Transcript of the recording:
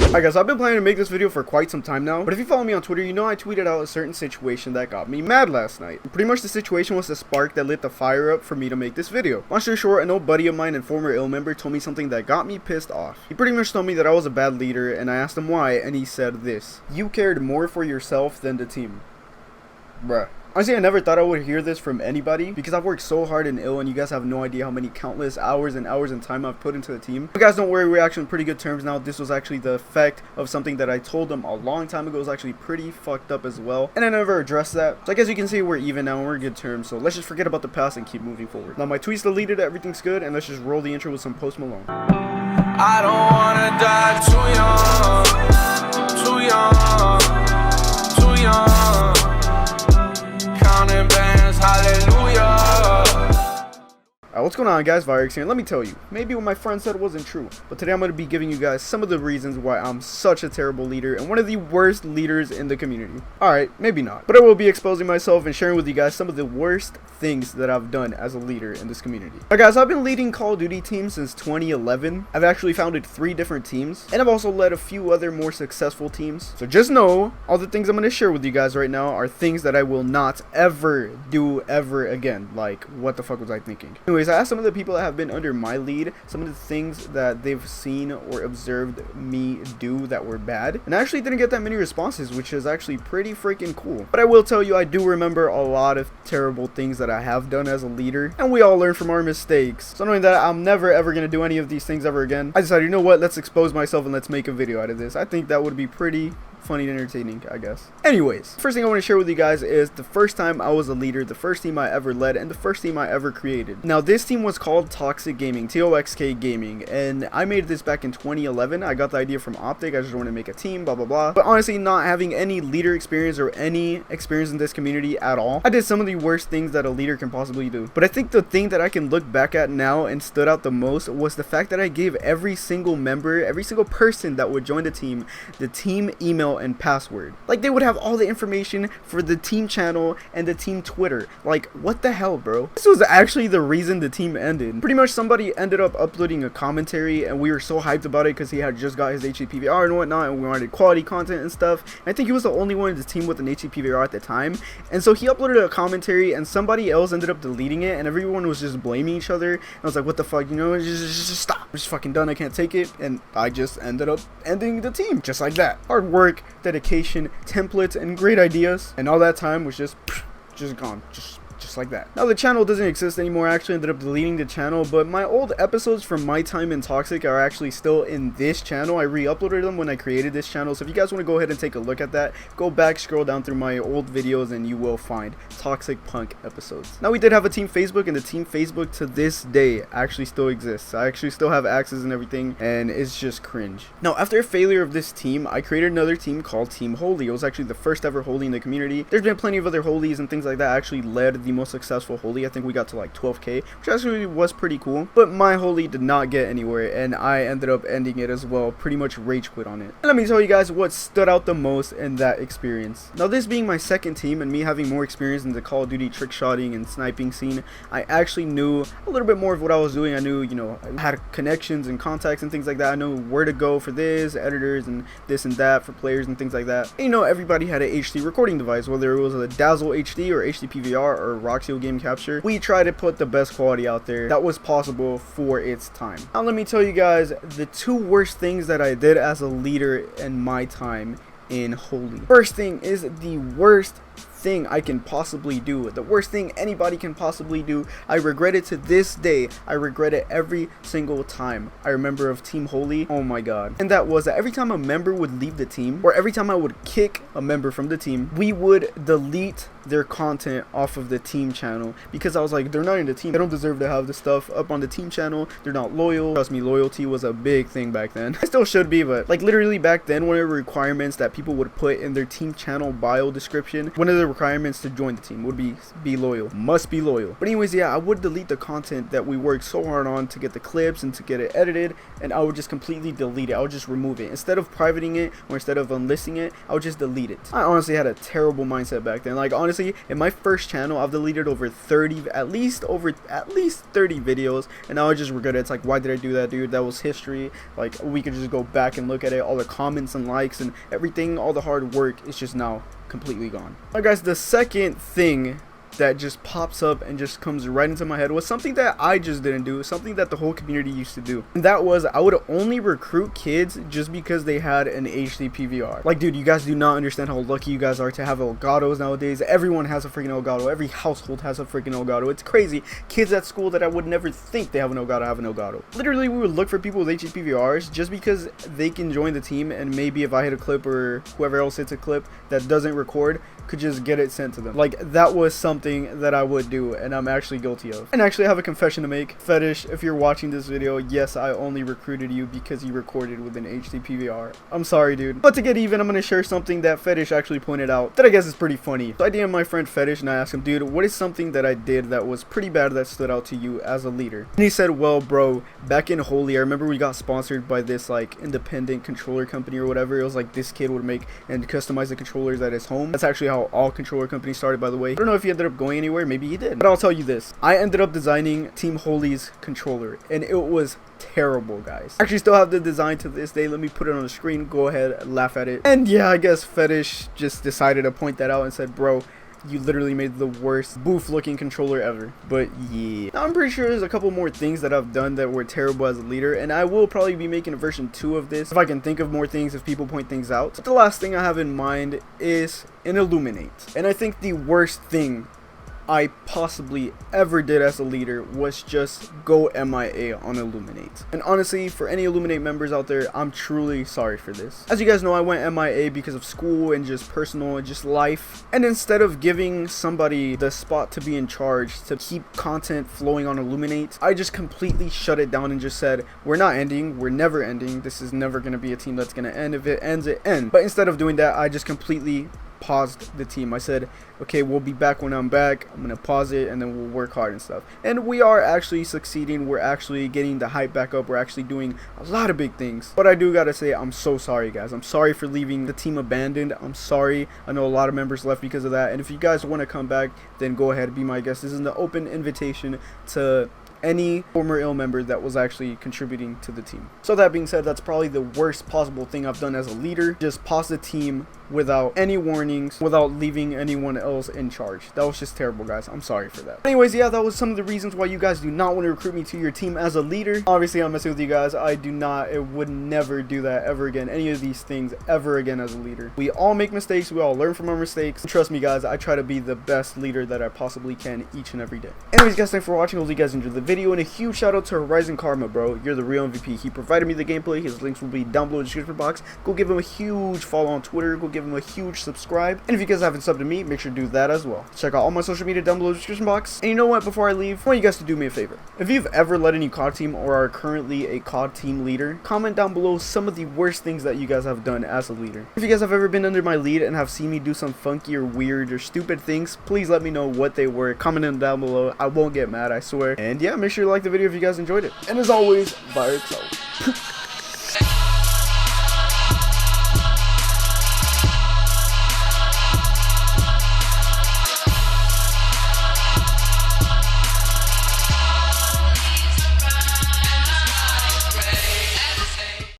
Alright guys, I've been planning to make this video for quite some time now, but if you follow me on Twitter, you know I tweeted out a certain situation that got me mad last night. Pretty much the situation was the spark that lit the fire up for me to make this video. Long story short, an old buddy of mine and former ill member told me something that got me pissed off. He pretty much told me that I was a bad leader, and I asked him why, and he said this: "You cared more for yourself than the team." Bruh. Honestly, I never thought I would hear this from anybody because I've worked so hard in ill, and you guys have no idea how many countless hours and hours and time I've put into the team. But guys, don't worry, we're actually on pretty good terms now. This was actually the effect of something that I told them a long time ago. It was actually pretty fucked up as well, and I never addressed that. So I guess you can see we're even now and we're in good terms. So let's just forget about the past and keep moving forward. Now my tweet's deleted, everything's good, and let's just roll the intro with some Post Malone. I don't wanna die too young, too young. Counting bands, hallelujah. What's going on guys, Virux here, and let me tell you, maybe what my friend said wasn't true, but today I'm going to be giving you guys some of the reasons why I'm such a terrible leader and one of the worst leaders in the community. Alright, maybe not, but I will be exposing myself and sharing with you guys some of the worst things that I've done as a leader in this community. Now guys, I've been leading Call of Duty teams since 2011. I've actually founded 3 different teams, and I've also led a few other more successful teams. So just know, all the things I'm going to share with you guys right now are things that I will not ever do ever again. Like, what the fuck was I thinking? Anyways, I asked some of the people that have been under my lead some of the things that they've seen or observed me do that were bad, and I actually didn't get that many responses, which is actually pretty freaking cool. But I will tell you, I do remember a lot of terrible things that I have done as a leader, and we all learn from our mistakes. So knowing that I'm never ever gonna do any of these things ever again, I decided, you know what, let's expose myself and let's make a video out of this. I think that would be pretty funny and entertaining, I guess. Anyways, first thing I want to share with you guys is the first time I was a leader, the first team I ever led, and the first team I ever created. Now this team was called Toxic Gaming, TOXK Gaming, and I made this back in 2011. I got the idea from Optic. I just wanted to make a team, blah blah blah. But honestly, not having any leader experience or any experience in this community at all, I did some of the worst things that a leader can possibly do. But I think the thing that I can look back at now and stood out the most was the fact that I gave every single member, every single person that would join the team email and password. Like, they would have all the information for the team channel and the team Twitter. Like, what the hell, bro? This was actually the reason the team ended. Pretty much somebody ended up uploading a commentary, and we were so hyped about it because he had just got his HDPVR and whatnot, and we wanted quality content and stuff. And I think he was the only one in the team with an HDPVR at the time, and so he uploaded a commentary and somebody else ended up deleting it, and everyone was just blaming each other. And I was like, what the fuck, you know, just stop. I'm just fucking done, I can't take it. And I just ended up ending the team just like that. Hard work, dedication, templates, and great ideas, and all that time was just gone, just like that. Now the channel doesn't exist anymore. I actually ended up deleting the channel, but my old episodes from my time in Toxic are actually still in this channel. I re-uploaded them when I created this channel, so if you guys want to go ahead and take a look at that, go back, scroll down through my old videos, and you will find Toxic Punk episodes. Now we did have a team Facebook, and the team Facebook to this day actually still exists. I actually still have access and everything, and it's just cringe. Now after a failure of this team, I created another team called Team Holy. It was actually the first ever Holy in the community. There's been plenty of other Holies and things like that. I actually led the most successful Holy. I think we got to like 12k, which actually was pretty cool, but my Holy did not get anywhere, and I ended up ending it as well. Pretty much rage quit on it. And let me tell you guys what stood out the most in that experience. Now this being my second team and me having more experience in the Call of Duty trick shotting and sniping scene, I actually knew a little bit more of what I was doing. I knew, you know, I had connections and contacts and things like that. I knew where to go for this, editors and this and that for players and things like that. And, you know, everybody had an HD recording device, whether it was a Dazzle HD or HD PVR or Roxio Game Capture. We tried to put the best quality out there that was possible for its time. Now let me tell you guys the 2 worst things that I did as a leader in my time in Holy. First thing is the worst thing I can possibly do, the worst thing anybody can possibly do. I regret it to this day. I regret it every single time I remember of Team Holy. Oh my god. And that was that every time a member would leave the team, or every time I would kick a member from the team, we would delete their content off of the team channel, because I was like, they're not in the team, they don't deserve to have this stuff up on the team channel, they're not loyal. Trust me, loyalty was a big thing back then. It still should be, but like literally back then, one of the requirements that people would put in their team channel bio description, one one of the requirements to join the team would be loyal. Must be loyal. But anyways, yeah, I would delete the content that we worked so hard on to get the clips and to get it edited, and I would just completely delete it. I would just remove it. Instead of privating it or instead of unlisting it, I would just delete it. I honestly had a terrible mindset back then. Like, honestly, in my first channel, I've deleted over 30, at least 30 videos, and I would just regret it. It's like, why did I do that, dude? That was history. Like, we could just go back and look at it. All the comments and likes and everything, all the hard work is just now completely gone. Alright guys, the second thing that just pops up and just comes right into my head was something that I just didn't do, something that the whole community used to do, and that was I would only recruit kids just because they had an HD PVR. Like, dude, you guys do not understand how lucky you guys are to have Elgatos nowadays. Everyone has a freaking Elgato. Every household has a freaking Elgato. It's crazy. Kids at school that I would never think they have an Elgato. Literally, we would look for people with HD PVRs just because they can join the team, and maybe if I hit a clip or whoever else hits a clip that doesn't record, could just get it sent to them. Like, that was something that I would do, and I'm actually guilty of. And actually, I have a confession to make. Fetish, if you're watching this video, yes, I only recruited you because you recorded with an HD PVR. I'm sorry, dude. But to get even, I'm gonna share something that Fetish actually pointed out that I guess is pretty funny. So I DM'd my friend Fetish and I asked him, dude, what is something that I did that was pretty bad that stood out to you as a leader? And he said, well, bro, back in Holy, I remember we got sponsored by this like independent controller company or whatever. It was like this kid would make and customize the controllers at his home. That's actually how all controller companies started, by the way. I don't know if he ended up going anywhere. Maybe he did. But I'll tell you this. I ended up designing Team Holy's controller, and it was terrible, guys. I actually still have the design to this day. Let me put it on the screen. Go ahead, laugh at it. And yeah, I guess Fetish just decided to point that out and said, bro, you literally made the worst boof looking controller ever. But yeah, now, I'm pretty sure there's a couple more things that I've done that were terrible as a leader, and I will probably be making a version 2 of this if I can think of more things, if people point things out. But the last thing I have in mind is an illuminate, and I think the worst thing I possibly ever did as a leader was just go MIA on Illuminate. And honestly, for any Illuminate members out there, I'm truly sorry for this. As you guys know, I went MIA because of school and just personal and just life. And instead of giving somebody the spot to be in charge to keep content flowing on Illuminate, I just completely shut it down and just said, we're not ending, we're never ending. This is never going to be a team that's going to end. If it ends, it ends. But instead of doing that, I just completely paused the team. I said, okay, we'll be back when I'm back. I'm gonna pause it and then we'll work hard and stuff. And we are actually succeeding. We're actually getting the hype back up. We're actually doing a lot of big things. But I do gotta say, I'm so sorry, guys. I'm sorry for leaving the team abandoned. I'm sorry. I know a lot of members left because of that. And if you guys want to come back, then go ahead, be my guest. This is an open invitation to any former ill member that was actually contributing to the team. So that being said, that's probably the worst possible thing I've done as a leader. Just pause the team without any warnings, without leaving anyone else in charge. That was just terrible, guys. I'm sorry for that. Anyways, yeah, that was some of the reasons why you guys do not want to recruit me to your team as a leader. Obviously, I'm messing with you guys. I do not, it would never do that ever again. Any of these things ever again as a leader. We all make mistakes. We all learn from our mistakes. And trust me, guys, I try to be the best leader that I possibly can each and every day. Anyways, guys, thanks for watching. Hope you guys enjoyed the video. And a huge shout out to Horizon Karma, bro. You're the real MVP. He provided me the gameplay. His links will be down below in the description box. Go give him a huge follow on Twitter. Go give him a huge subscribe. And if you guys haven't subbed to me, make sure to do that as well. Check out all my social media down below in the description box. And you know what? Before I leave, I want you guys to do me a favor. If you've ever led any COD team or are currently a COD team leader, comment down below some of the worst things that you guys have done as a leader. If you guys have ever been under my lead and have seen me do some funky or weird or stupid things, please let me know what they were. Comment them down below. I won't get mad, I swear. And yeah, make sure to like the video if you guys enjoyed it. And as always, Virux out.